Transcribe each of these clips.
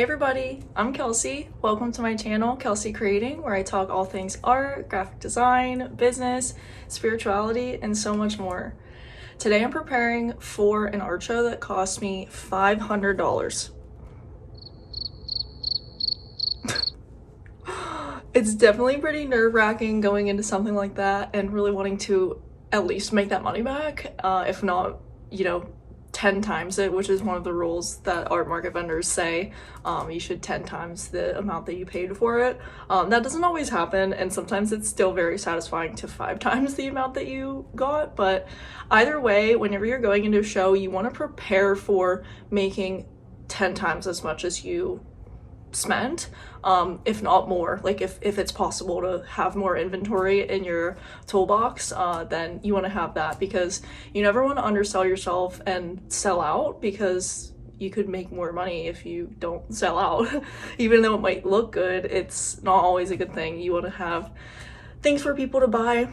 Hey everybody, I'm Kelsey. Welcome to my channel, Kelsey Creating, where I talk all things art, graphic design, business, spirituality, and so much more. Today I'm preparing for an art show that cost me $500. It's definitely pretty nerve-wracking going into something like that and really wanting to at least make that money back, if not, 10 times it, which is one of the rules that art market vendors say. You should 10 times the amount that you paid for it. That doesn't always happen, and sometimes it's still very satisfying to 5 times the amount that you got. But either way, whenever you're going into a show, you want to prepare for making 10 times as much as you spent, if not more. Like if it's possible to have more inventory in your toolbox, then you want to have that, because you never want to undersell yourself and sell out, because you could make more money if you don't sell out. Even though it might look good, it's not always a good thing. You want to have things for people to buy,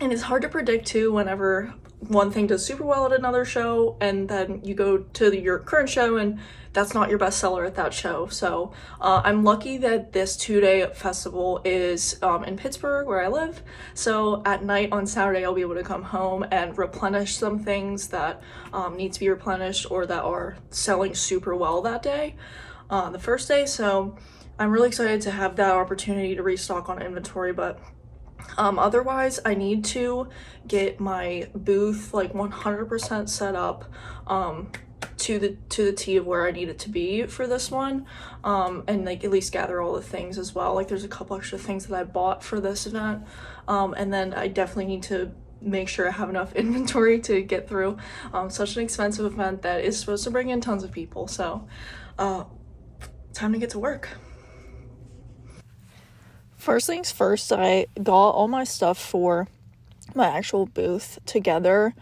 and it's hard to predict too whenever one thing does super well at another show and then you go to your current show and that's not your best seller at that show. So I'm lucky that this 2-day festival is in Pittsburgh, where I live. So at night on Saturday, I'll be able to come home and replenish some things that need to be replenished or that are selling super well that day, the first day. So I'm really excited to have that opportunity to restock on inventory. But otherwise, I need to get my booth like 100% set up to the T of where I need it to be for this one, and like at least gather all the things as well. Like there's a couple extra things that I bought for this event, and then I definitely need to make sure I have enough inventory to get through such an expensive event that is supposed to bring in tons of people. So time to get to work. First things first, I got all my stuff for my actual booth together.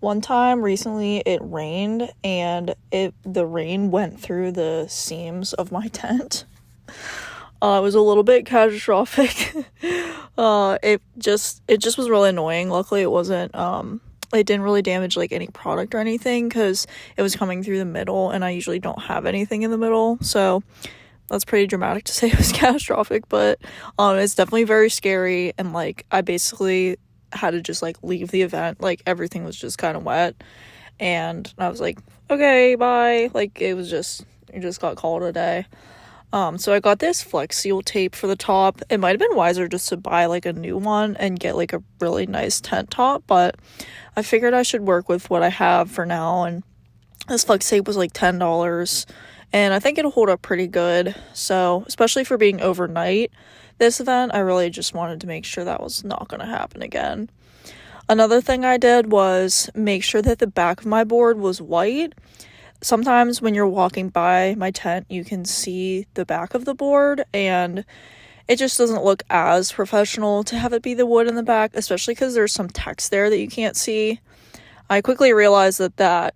One time recently it rained and the rain went through the seams of my tent. It was a little bit catastrophic. It just was really annoying. Luckily it wasn't it didn't really damage like any product or anything, because it was coming through the middle and I usually don't have anything in the middle. So that's pretty dramatic to say it was catastrophic, but it's definitely very scary. And like I basically had to just like leave the event, like everything was just kind of wet, and I was like, okay, bye. Like it just got called a day. So I got this Flex Seal tape for the top. It might have been wiser just to buy like a new one and get like a really nice tent top, but I figured I should work with what I have for now, and this Flex tape was like $10. And I think it'll hold up pretty good. So, especially for being overnight, this event, I really just wanted to make sure that was not going to happen again. Another thing I did was make sure that the back of my board was white. Sometimes when you're walking by my tent, you can see the back of the board, and it just doesn't look as professional to have it be the wood in the back, especially because there's some text there that you can't see. I quickly realized that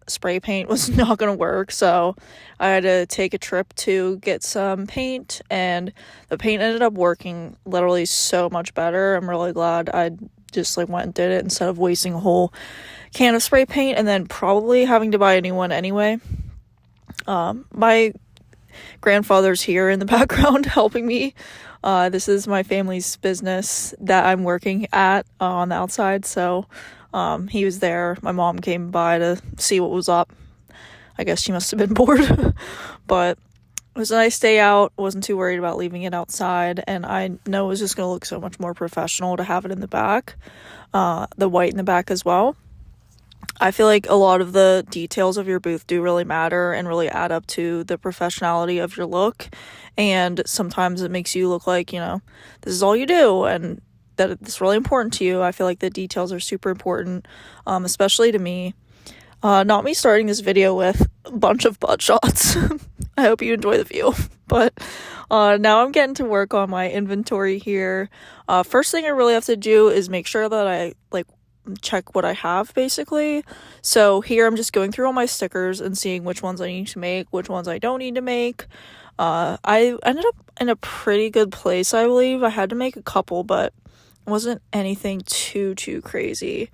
spray paint was not going to work, so I had to take a trip to get some paint, and the paint ended up working literally so much better. I'm really glad I just like went and did it instead of wasting a whole can of spray paint and then probably having to buy a new one anyway. My grandfather's here in the background helping me. This is my family's business that I'm working at on the outside, so he was there. My mom came by to see what was up. I guess she must have been bored. But it was a nice day out. Wasn't too worried about leaving it outside. And I know it was just going to look so much more professional to have it in the back. The white in the back as well. I feel like a lot of the details of your booth do really matter and really add up to the professionality of your look. And sometimes it makes you look like, this is all you do, and that it's really important to you. I feel like the details are super important, especially to me. Not me starting this video with a bunch of butt shots. I hope you enjoy the view. But now I'm getting to work on my inventory here. First thing I really have to do is make sure that I check what I have, basically. So here I'm just going through all my stickers and seeing which ones I need to make, which ones I don't need to make. I ended up in a pretty good place, I believe. I had to make a couple, but it wasn't anything too crazy.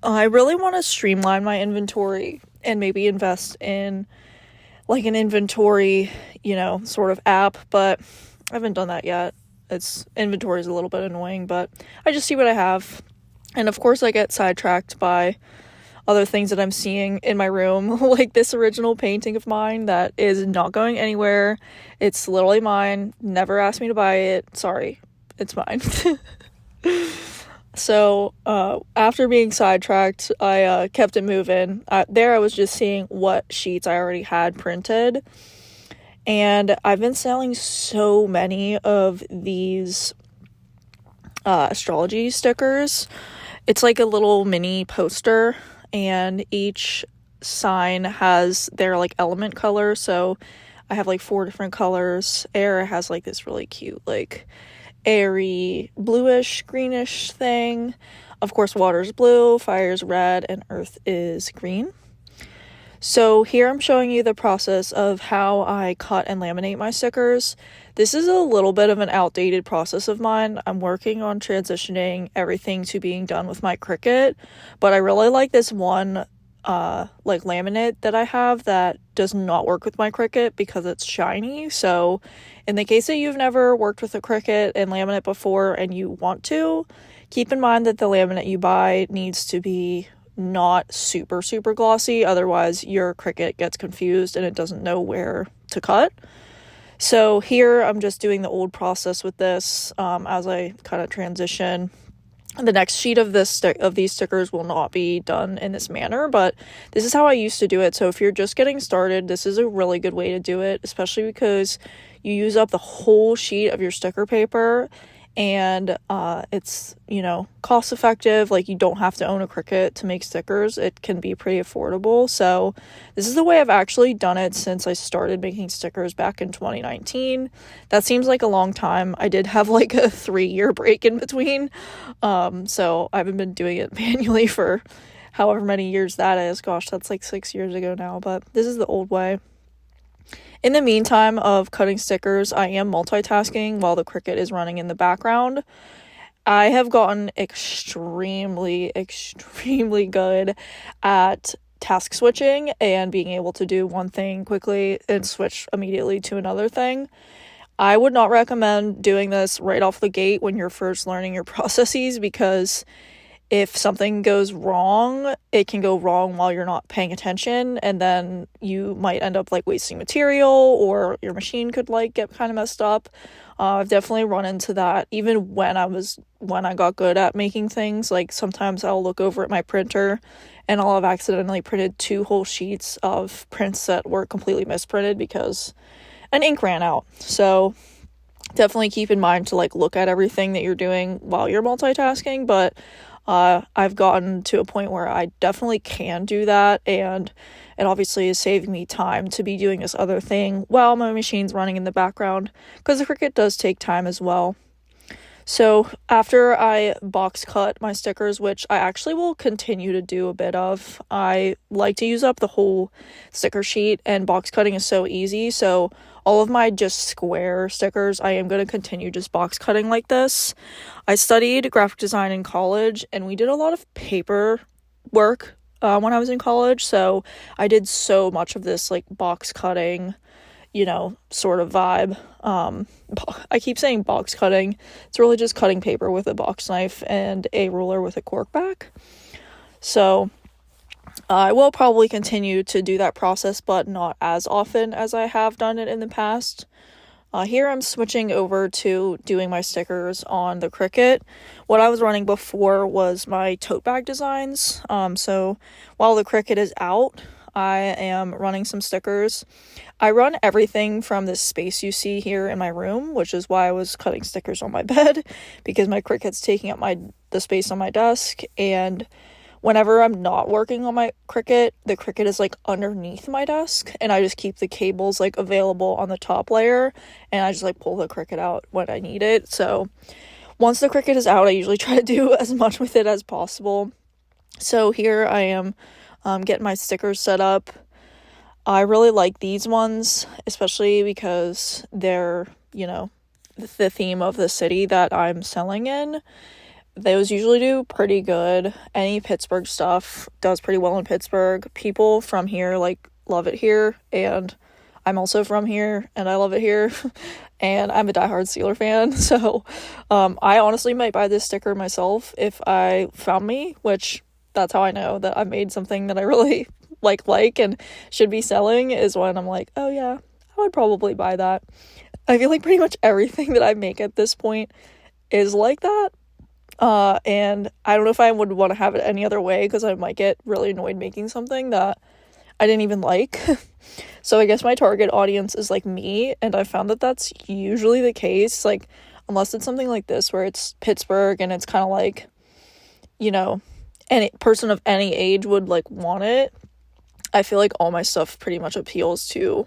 I really want to streamline my inventory and maybe invest in like an inventory, sort of app, but I haven't done that yet. Inventory is a little bit annoying, but I just see what I have. And of course I get sidetracked by other things that I'm seeing in my room, like this original painting of mine that is not going anywhere. It's literally mine. Never asked me to buy it. Sorry, it's mine. So, after being sidetracked, I kept it moving. There I was just seeing what sheets I already had printed. And I've been selling so many of these astrology stickers. It's like a little mini poster, and each sign has their like element color. So I have like 4 different colors. Air has like this really cute like airy bluish greenish thing. Of course, water's blue, fire's red, and earth is green. So here I'm showing you the process of how I cut and laminate my stickers. This is a little bit of an outdated process of mine. I'm working on transitioning everything to being done with my Cricut, but I really like this one like laminate that I have that does not work with my Cricut because it's shiny. So in the case that you've never worked with a Cricut and laminate before and you want to, keep in mind that the laminate you buy needs to be not super glossy, otherwise your Cricut gets confused and it doesn't know where to cut. So here I'm just doing the old process with this as I kind of transition. The next sheet of these stickers will not be done in this manner, but this is how I used to do it. So if you're just getting started, this is a really good way to do it, especially because you use up the whole sheet of your sticker paper, and it's cost effective. Like, you don't have to own a Cricut to make stickers. It can be pretty affordable. So this is the way I've actually done it since I started making stickers back in 2019. That seems like a long time. I did have like a 3-year break in between, so I haven't been doing it manually for however many years that is. Gosh, that's like 6 years ago now, but this is the old way. In the meantime of cutting stickers, I am multitasking while the Cricut is running in the background. I have gotten extremely good at task switching and being able to do one thing quickly and switch immediately to another thing. I would not recommend doing this right off the gate when you're first learning your processes, because if something goes wrong, it can go wrong while you're not paying attention, and then you might end up like wasting material, or your machine could like get kind of messed up. I've definitely run into that even when I got good at making things. Like, sometimes I'll look over at my printer and I'll have accidentally printed 2 whole sheets of prints that were completely misprinted because an ink ran out. So definitely keep in mind to like look at everything that you're doing while you're multitasking, but I've gotten to a point where I definitely can do that, and it obviously is saving me time to be doing this other thing while my machine's running in the background, because the Cricut does take time as well. So after I box cut my stickers, which I actually will continue to do a bit of, I like to use up the whole sticker sheet, and box cutting is so easy. So all of my just square stickers, I am going to continue just box cutting like this. I studied graphic design in college, and we did a lot of paper work when I was in college. So I did so much of this like box cutting, sort of vibe. I keep saying box cutting. It's really just cutting paper with a box knife and a ruler with a cork back. So I will probably continue to do that process, but not as often as I have done it in the past. Here I'm switching over to doing my stickers on the Cricut. What I was running before was my tote bag designs. So while the Cricut is out, I am running some stickers. I run everything from this space you see here in my room, which is why I was cutting stickers on my bed, because my Cricut's taking up the space on my desk, and whenever I'm not working on my Cricut, the Cricut is like underneath my desk, and I just keep the cables like available on the top layer, and I just like pull the Cricut out when I need it. So once the Cricut is out, I usually try to do as much with it as possible. So here I am getting my stickers set up. I really like these ones, especially because they're, the theme of the city that I'm selling in. Those usually do pretty good. Any Pittsburgh stuff does pretty well in Pittsburgh. People from here like love it here, and I'm also from here and I love it here. And I'm a diehard Steeler fan. So I honestly might buy this sticker myself if I found me, which that's how I know that I made something that I really like and should be selling, is when I'm like, oh yeah, I would probably buy that. I feel like pretty much everything that I make at this point is like that. And I don't know if I would want to have it any other way, because I might get really annoyed making something that I didn't even like. So I guess my target audience is like me, and I found that that's usually the case, like unless it's something like this where it's Pittsburgh and it's kind of like, you know, any person of any age would like want it. I feel like all my stuff pretty much appeals to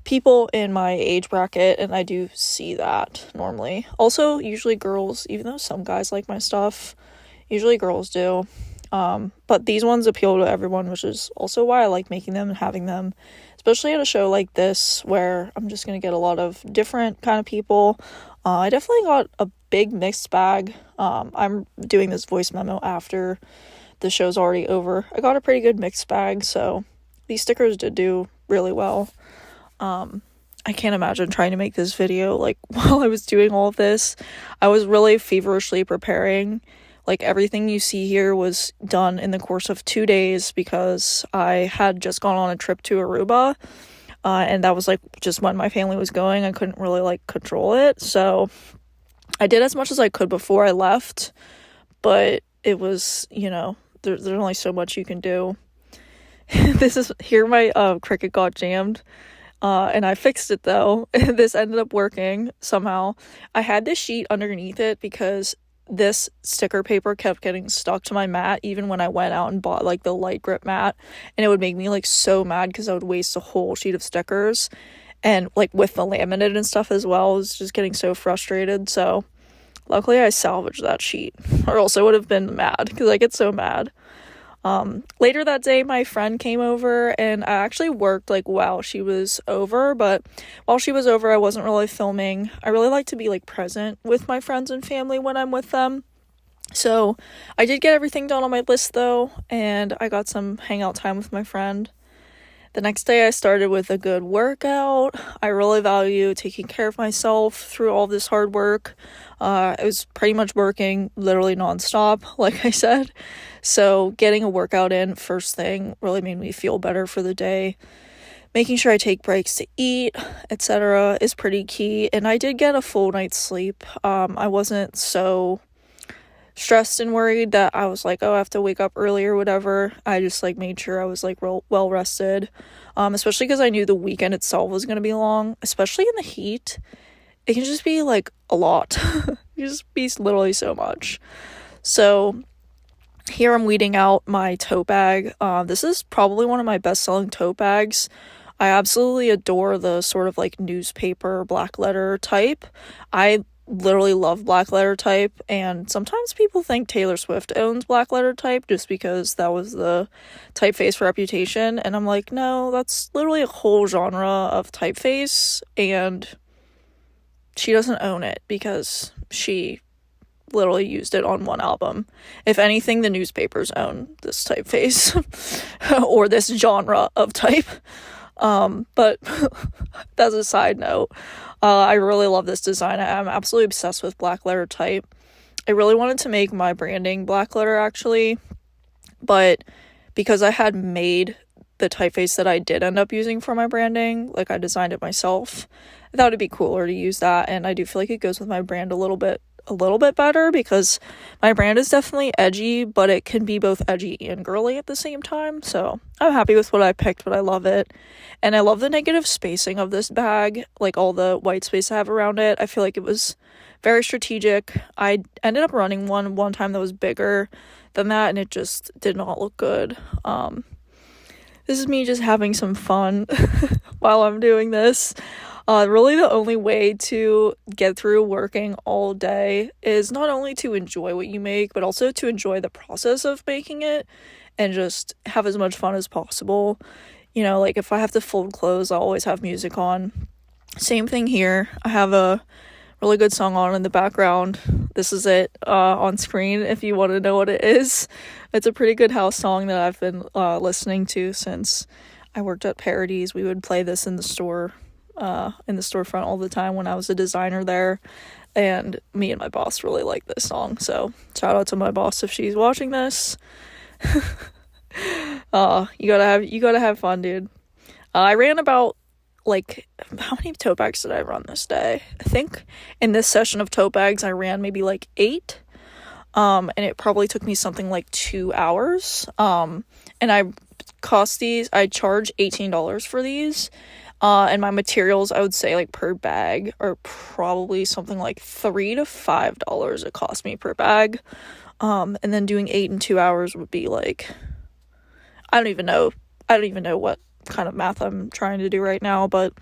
people in my age bracket, and I do see that normally. Also, usually girls, even though some guys like my stuff, usually girls do. But these ones appeal to everyone, which is also why I like making them and having them, especially at a show like this where I'm just gonna get a lot of different kind of people. I definitely got a big mixed bag. I'm doing this voice memo after the show's already over. I got a pretty good mixed bag, so these stickers did do really well. I can't imagine trying to make this video like while I was doing all of this. I was really feverishly preparing. Like everything you see here was done in the course of 2 days, because I had just gone on a trip to Aruba, and that was like just when my family was going. I couldn't really like control it, so I did as much as I could before I left, but it was, there's only so much you can do. This is here my Cricut got jammed. And I fixed it though. This ended up working somehow. I had this sheet underneath it because this sticker paper kept getting stuck to my mat even when I went out and bought like the light grip mat, and it would make me like so mad because I would waste a whole sheet of stickers, and like with the laminate and stuff as well. I was just getting so frustrated. So luckily I salvaged that sheet, or else I would have been mad because I get so mad. Later that day, my friend came over, and I actually worked like while she was over, but while she was over, I wasn't really filming. I really like to be like present with my friends and family when I'm with them. So I did get everything done on my list though, and I got some hangout time with my friend. The next day I started with a good workout. I really value taking care of myself through all this hard work. I was pretty much working literally nonstop, like I said. So getting a workout in first thing really made me feel better for the day. Making sure I take breaks to eat, etc. is pretty key. And I did get a full night's sleep. I wasn't so stressed and worried that I was like, oh, I have to wake up early or whatever. I just like made sure I was like well rested, especially because I knew the weekend itself was going to be long, especially in the heat. It can just be like a lot. It can just be literally so much. So here I'm weeding out my tote bag. This is probably one of my best selling tote bags. I absolutely adore the sort of like newspaper black letter type. I literally love black letter type, and sometimes people think Taylor Swift owns black letter type just because that was the typeface for Reputation, and I'm like, no, that's literally a whole genre of typeface, and she doesn't own it because she literally used it on one album. If anything, the newspapers own this typeface or this genre of type. But that's a side note. I really love this design. I'm absolutely obsessed with black letter type. I really wanted to make my branding black letter actually, but because I had made the typeface that I did end up using for my branding, like I designed it myself, I thought it'd be cooler to use that, and I do feel like it goes with my brand a little bit better, because my brand is definitely edgy, but it can be both edgy and girly at the same time. So I'm happy with what I picked, but I love it. And I love the negative spacing of this bag, like all the white space I have around it. I feel like it was very strategic. I ended up running one time that was bigger than that, and it just did not look good. This is me just having some fun while I'm doing this. Really the only way to get through working all day is not only to enjoy what you make, but also to enjoy the process of making it and just have as much fun as possible. Like if I have to fold clothes, I'll always have music on. Same thing here. I have a really good song on in the background. This is it on screen if you want to know what it is. It's a pretty good house song that I've been listening to since I worked at Parodies, we would play this in the store, in the storefront all the time when I was a designer there. And me and my boss really like this song. So shout out to my boss if she's watching this. You gotta have fun, dude. I ran about, like, how many tote bags did I run this day? I think in this session of tote bags I ran maybe like 8. And it probably took me something like 2 hours. And I charge $18 for these. And my materials, I would say, like, per bag are probably something like $3 to $5 it cost me per bag. And then doing 8 in 2 hours would be like, I don't even know what kind of math I'm trying to do right now, but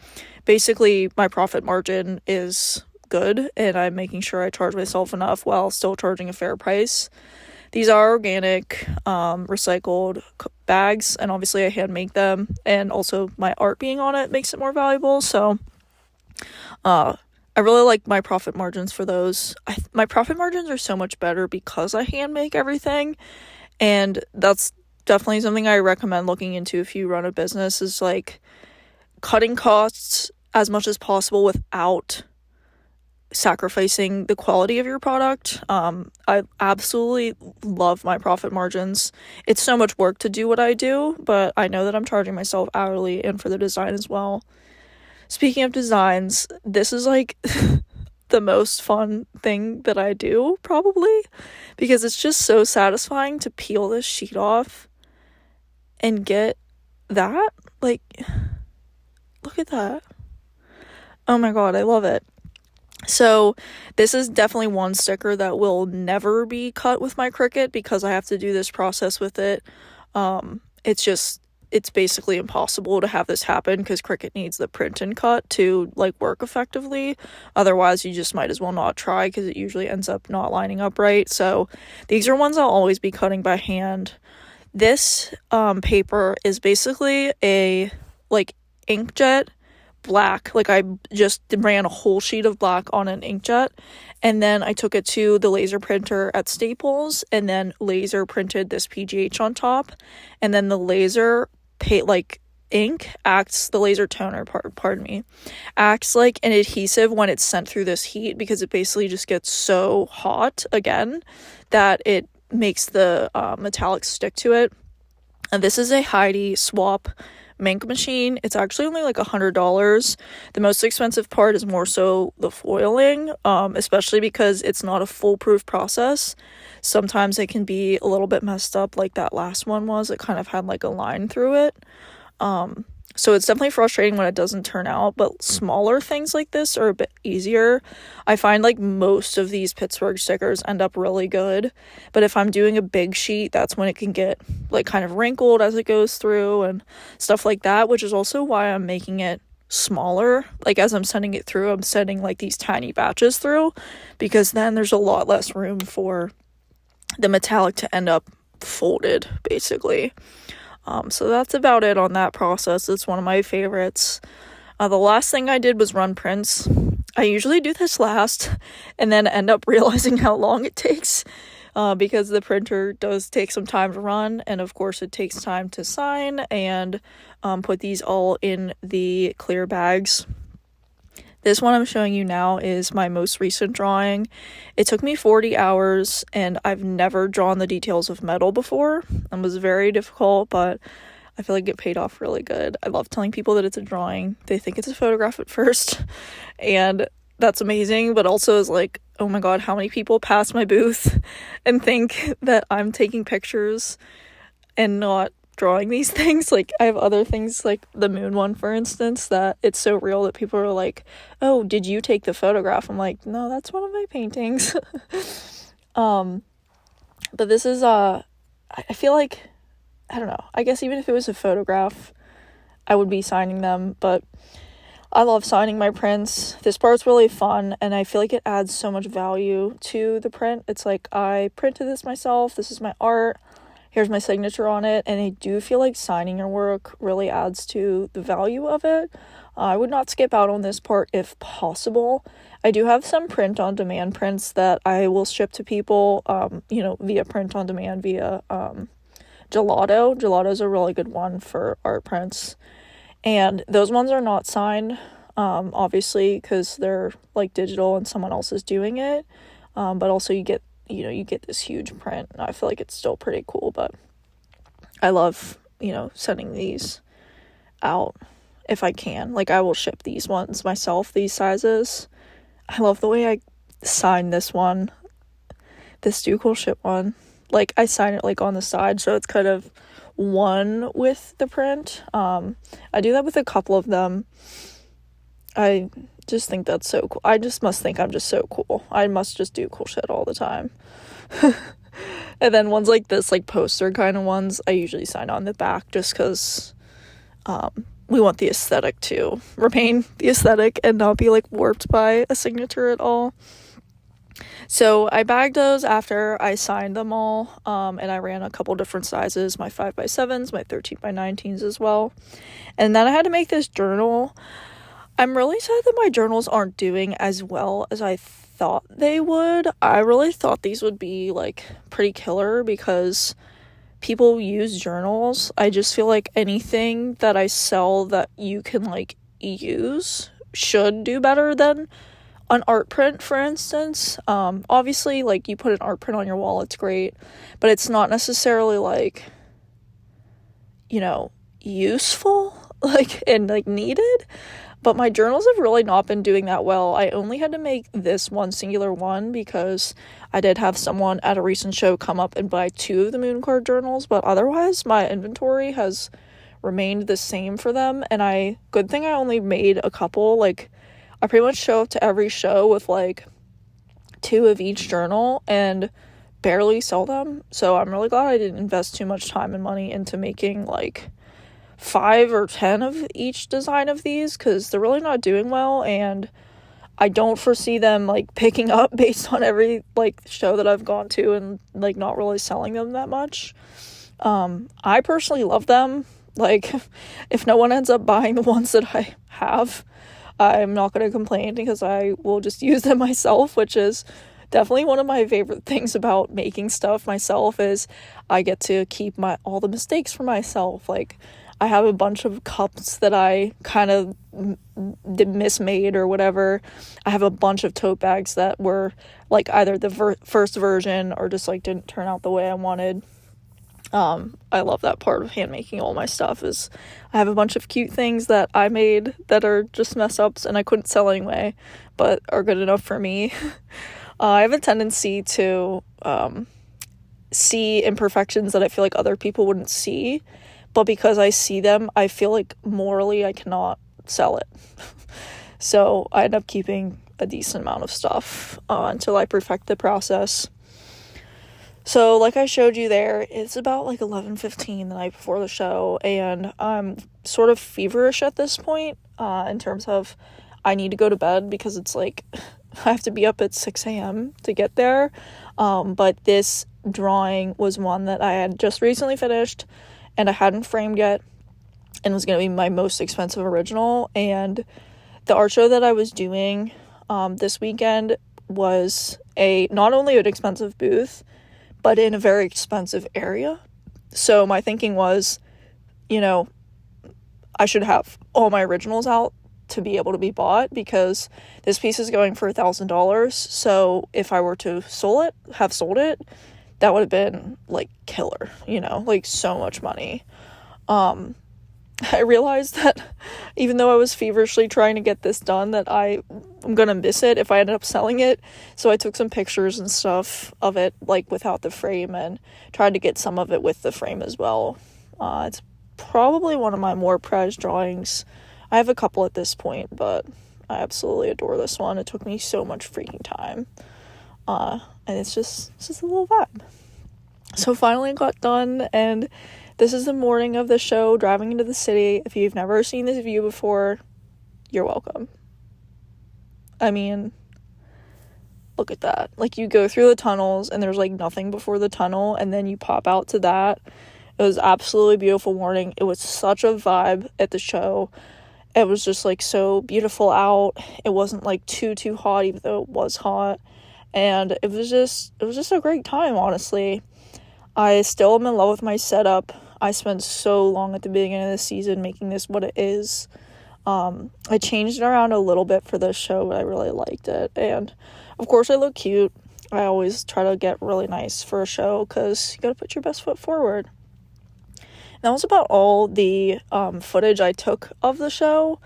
basically my profit margin is good, and I'm making sure I charge myself enough while still charging a fair price. These are organic, recycled bags, and obviously I hand make them, and also my art being on it makes it more valuable. So I really like my profit margins for those. My profit margins are so much better because I hand make everything, and that's definitely something I recommend looking into if you run a business, is like cutting costs as much as possible without sacrificing the quality of your product. I absolutely love my profit margins. It's so much work to do what I do, but I know that I'm charging myself hourly and for the design as well. Speaking of designs, this is like the most fun thing that I do, probably, because it's just so satisfying to peel this sheet off and get that. Like, look at that. Oh my god, I love it. So this is definitely one sticker that will never be cut with my Cricut because I have to do this process with it. It's basically impossible to have this happen because Cricut needs the print and cut to, like, work effectively. Otherwise, you just might as well not try because it usually ends up not lining up right. So these are ones I'll always be cutting by hand. This paper is basically a, like, inkjet black. Like, I just ran a whole sheet of black on an inkjet, and then I took it to the laser printer at Staples and then laser printed this PGH on top, and then the laser ink acts, the laser toner acts like an adhesive when it's sent through this heat, because it basically just gets so hot again that it makes the metallic stick to it. And this is a Heidi Swap Mink machine. It's actually only like $100. The most expensive part is more so the foiling, especially because it's not a foolproof process. Sometimes it can be a little bit messed up, like that last one was. It kind of had like a line through it. So it's definitely frustrating when it doesn't turn out, but smaller things like this are a bit easier. I find like most of these Pittsburgh stickers end up really good, but if I'm doing a big sheet, that's when it can get like kind of wrinkled as it goes through and stuff like that, which is also why I'm making it smaller. Like, as I'm sending it through, I'm sending like these tiny batches through, because then there's a lot less room for the metallic to end up folded, basically. So that's about it on that process. It's one of my favorites. The last thing I did was run prints. I usually do this last and then end up realizing how long it takes, because the printer does take some time to run, and of course it takes time to sign and put these all in the clear bags. This one I'm showing you now is my most recent drawing. It took me 40 hours, and I've never drawn the details of metal before. It was very difficult, but I feel like it paid off really good. I love telling people that it's a drawing. They think it's a photograph at first, and that's amazing, but also is like, oh my god, how many people pass my booth and think that I'm taking pictures and not drawing these things. Like, I have other things, like the moon one, for instance, that it's so real that people are like, oh, did you take the photograph? I'm like, no, that's one of my paintings. But this is I feel like, I don't know, I guess even if it was a photograph, I would be signing them, but I love signing my prints. This part's really fun, and I feel like it adds so much value to the print. It's like, I printed this myself, this is my art, here's my signature on it, and I do feel like signing your work really adds to the value of it. I would not skip out on this part if possible. I do have some print-on-demand prints that I will ship to people, via print-on-demand, via Gelato's a really good one for art prints, and those ones are not signed, obviously, because they're like digital and someone else is doing it, but also you get this huge print, and I feel like it's still pretty cool. But I love sending these out if I can. Like, I will ship these ones myself, these sizes. I love the way I signed this one, this Do Cool Shit one. Like, I sign it like on the side, so it's kind of one with the print. I do that with a couple of them. I just think that's so cool. I just must think I'm just so cool. I must just do cool shit all the time. And then ones like this, like poster kind of ones, I usually sign on the back just because we want the aesthetic to remain the aesthetic and not be like warped by a signature at all. So I bagged those after I signed them all, and I ran a couple different sizes, my 5x7s, my 13x19s as well. And then I had to make this journal. I'm really sad that my journals aren't doing as well as I thought they would. I really thought these would be like pretty killer because people use journals. I just feel like anything that I sell that you can like use should do better than an art print, for instance. Obviously, like, you put an art print on your wall, it's great, but it's not necessarily like, useful, like, and like needed. But my journals have really not been doing that well. I only had to make this one singular one because I did have someone at a recent show come up and buy 2 of the moon card journals, but otherwise my inventory has remained the same for them. And good thing I only made a couple. Like, I pretty much show up to every show with like 2 of each journal and barely sell them. So I'm really glad I didn't invest too much time and money into making like 5 or 10 of each design of these, because they're really not doing well, and I don't foresee them like picking up based on every like show that I've gone to and like not really selling them that much. I personally love them. Like, if no one ends up buying the ones that I have, I'm not going to complain because I will just use them myself, which is definitely one of my favorite things about making stuff myself, is I get to keep all the mistakes for myself. Like, I have a bunch of cups that I kind of mismade or whatever. I have a bunch of tote bags that were like either the first version or just like didn't turn out the way I wanted. I love that part of hand making all my stuff, is I have a bunch of cute things that I made that are just mess ups and I couldn't sell anyway, but are good enough for me. I have a tendency to see imperfections that I feel like other people wouldn't see, but because I see them, I feel like morally I cannot sell it. So I end up keeping a decent amount of stuff until I perfect the process. So like I showed you there, it's about like 11:15 the night before the show, and I'm sort of feverish at this point in terms of I need to go to bed because it's like I have to be up at 6 a.m. to get there. But this drawing was one that I had just recently finished and I hadn't framed yet, and was going to be my most expensive original. And the art show that I was doing this weekend was not only an expensive booth, but in a very expensive area. So my thinking was, I should have all my originals out to be able to be bought, because this piece is going for $1,000. So if I were to have sold it, that would have been like killer, like so much money. I realized that even though I was feverishly trying to get this done, that I'm gonna miss it if I ended up selling it. So I took some pictures and stuff of it, like without the frame, and tried to get some of it with the frame as well. It's probably one of my more prized drawings. I have a couple at this point, but I absolutely adore this one. It took me so much freaking time. And it's just a little vibe. So finally it got done, and this is the morning of the show, driving into the city. If you've never seen this view before, you're welcome. I mean, look at that. Like, you go through the tunnels, and there's, like, nothing before the tunnel, and then you pop out to that. It was absolutely beautiful morning. It was such a vibe at the show. It was just, like, so beautiful out. It wasn't, like, too hot, even though it was hot. And it was just a great time, honestly. I still am in love with my setup. I spent so long at the beginning of the season making this what it is. I changed it around a little bit for this show, but I really liked it. And of course I look cute. I always try to get really nice for a show because you gotta put your best foot forward. And that was about all the footage I took of the show.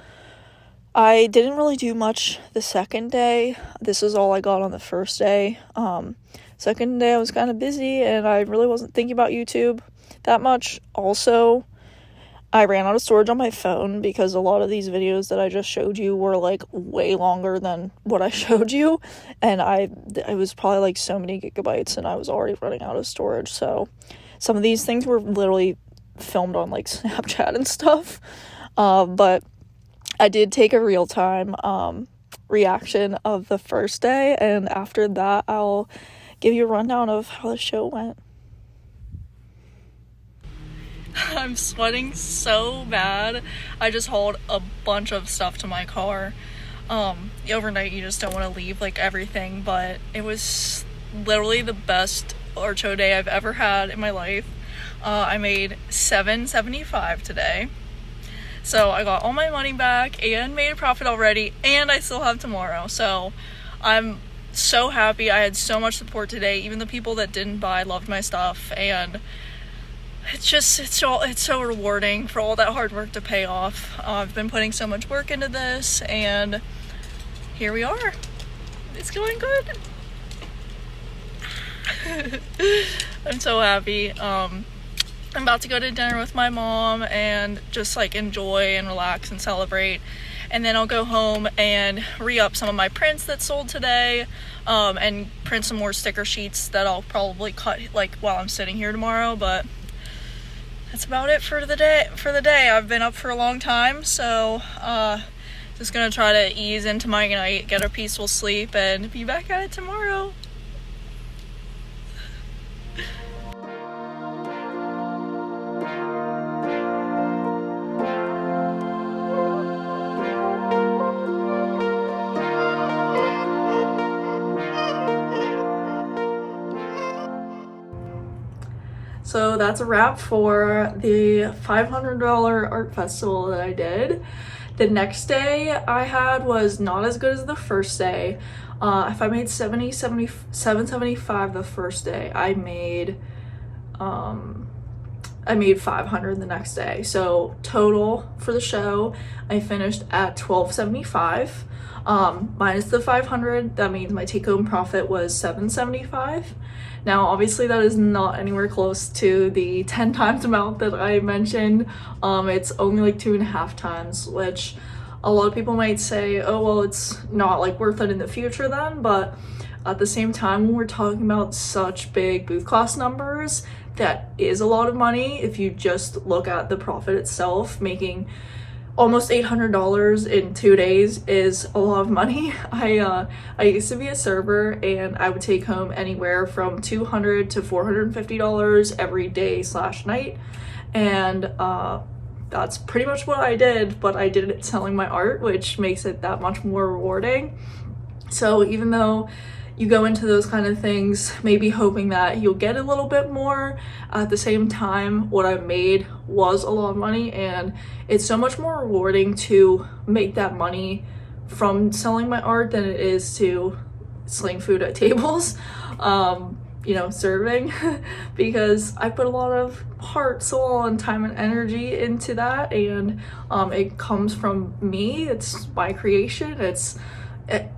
I didn't really do much the second day. This is all I got on the first day. Second day I was kind of busy and I really wasn't thinking about YouTube that much. Also, I ran out of storage on my phone because a lot of these videos that I just showed you were like way longer than what I showed you, and it was probably like so many gigabytes and I was already running out of storage. So some of these things were literally filmed on like Snapchat and stuff, but I did take a real-time reaction of the first day, and after that I'll give you a rundown of how the show went. I'm sweating so bad. I just hauled a bunch of stuff to my car. Overnight you just don't want to leave like everything, but it was literally the best art show day I've ever had in my life. I made $7.75 today. So I got all my money back and made a profit already, and I still have tomorrow. So I'm so happy. I had so much support today. Even the people that didn't buy loved my stuff, and it's so rewarding for all that hard work to pay off. I've been putting so much work into this, and here we are. It's going good. I'm so happy. I'm about to go to dinner with my mom and just like enjoy and relax and celebrate, and then I'll go home and re-up some of my prints that sold today, and print some more sticker sheets that I'll probably cut like while I'm sitting here tomorrow. But that's about it for the day. I've been up for a long time, so just gonna try to ease into my night, get a peaceful sleep, and be back at it tomorrow. So that's a wrap for the $500 art festival that I did. The next day I had was not as good as the first day. If I made $775 the first day, I made $500 the next day. So total for the show, I finished at $1,275. Minus the $500, that means my take-home profit was $775. Now, obviously, that is not anywhere close to the 10 times amount that I mentioned. It's only like 2.5 times, which a lot of people might say, oh, well, it's not like worth it in the future then. But at the same time, when we're talking about such big booth cost numbers, that is a lot of money. If you just look at the profit itself, making almost $800 in 2 days is a lot of money. I used to be a server, and I would take home anywhere from $200 to $450 every day / night, and that's pretty much what I did, but I did it selling my art, which makes it that much more rewarding. So even though you go into those kind of things maybe hoping that you'll get a little bit more, at the same time what I made was a lot of money, and it's so much more rewarding to make that money from selling my art than it is to selling food at tables, serving, because I put a lot of heart, soul, and time and energy into that, and it comes from me. It's my creation.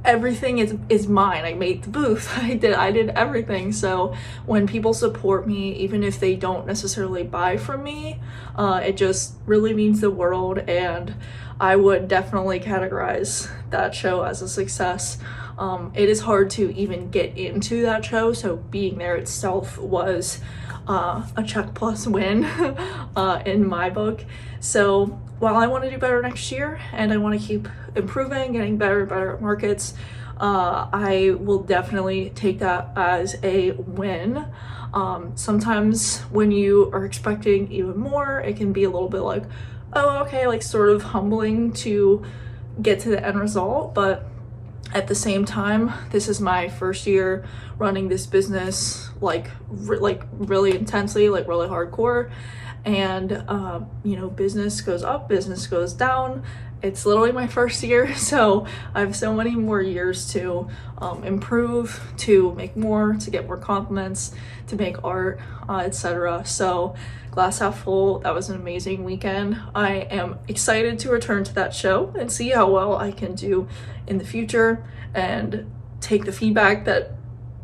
Everything is mine. I made the booth. I did everything. So when people support me, even if they don't necessarily buy from me, it just really means the world, and I would definitely categorize that show as a success. It is hard to even get into that show, so being there itself was a check plus win in my book. So while I want to do better next year and I want to keep improving, getting better and better at markets, I will definitely take that as a win. Sometimes when you are expecting even more, it can be a little bit like, oh, okay, like sort of humbling to get to the end result. But at the same time, this is my first year running this business like really intensely, like really hardcore. And you know, business goes up, business goes down. It's literally my first year, so I have so many more years to improve, to make more, to get more compliments, to make art, etc. So glass half full, that was an amazing weekend. I am excited to return to that show and see how well I can do in the future, and take the feedback that,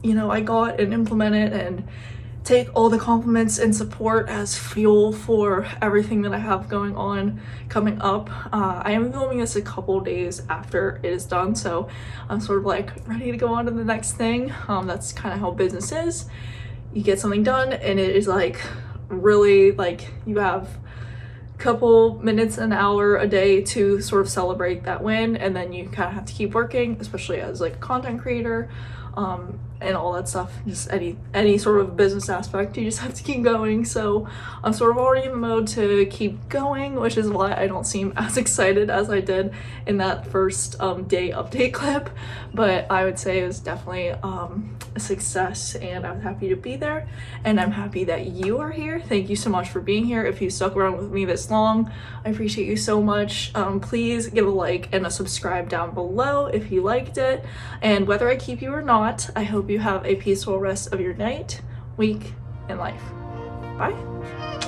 you know, I got and implement it, and take all the compliments and support as fuel for everything that I have going on coming up. I am filming this a couple days after it is done, so I'm sort of like ready to go on to the next thing. That's kind of how business is. You get something done and it is like really like you have a couple minutes, an hour a day to sort of celebrate that win, and then you kind of have to keep working, especially as like a content creator. And all that stuff, just any sort of business aspect, you just have to keep going. So I'm sort of already in the mode to keep going, which is why I don't seem as excited as I did in that first day update clip. But I would say it was definitely a success, and I'm happy to be there, and I'm happy that you are here. Thank you so much for being here. If you stuck around with me this long, I appreciate you so much. Please give a like and a subscribe down below if you liked it, and whether I keep you or not, I hope you have a peaceful rest of your night, week, and life. Bye.